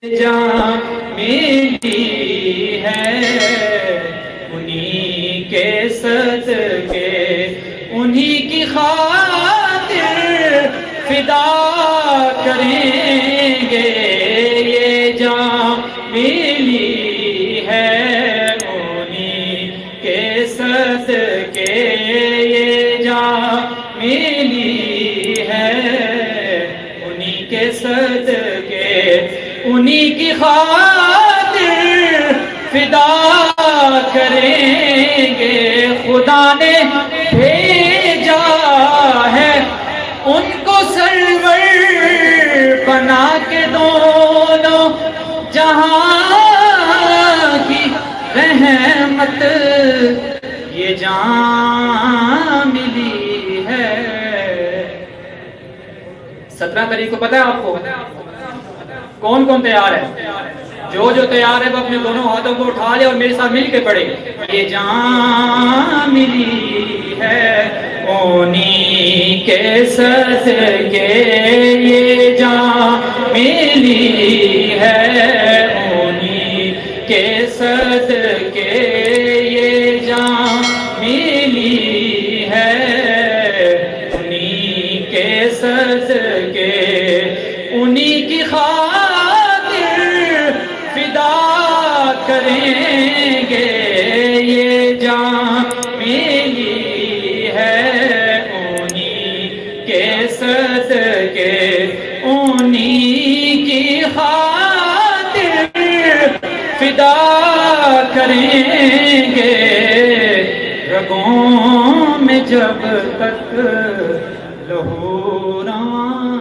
جان میری ہے انہی کے صدقے، انہی کی خاطر فدا کریں گے۔ یہ جان میری ہے انہی کے صدقے، یہ جان میری ہے انہی کے صدقے، انہی کی خاطر فدا کریں گے۔ خدا نے بھیجا ہے ان کو سرور بنا کے، دونوں جہاں کی رحمت یہ جان ملی ہے۔ 17 تاریخ کو پتہ ہے آپ کو کون کون تیار ہے؟ جو تیار ہے وہ اپنے دونوں ہاتھوں کو اٹھا لے اور میرے ساتھ مل کے پڑھے۔ یہ جان ملی ہے انہی کے صدقے، یہ جان ملی ہے انہی کے صدقے، یہ جان ملی ہے انہی کے صدقے، انہی کی خاطر فدا کریں گے۔ یہ جان ملی ہے انہی کے صدقے، انہی کی خاطر فدا کریں گے۔ رگوں میں جب تک لہو رواں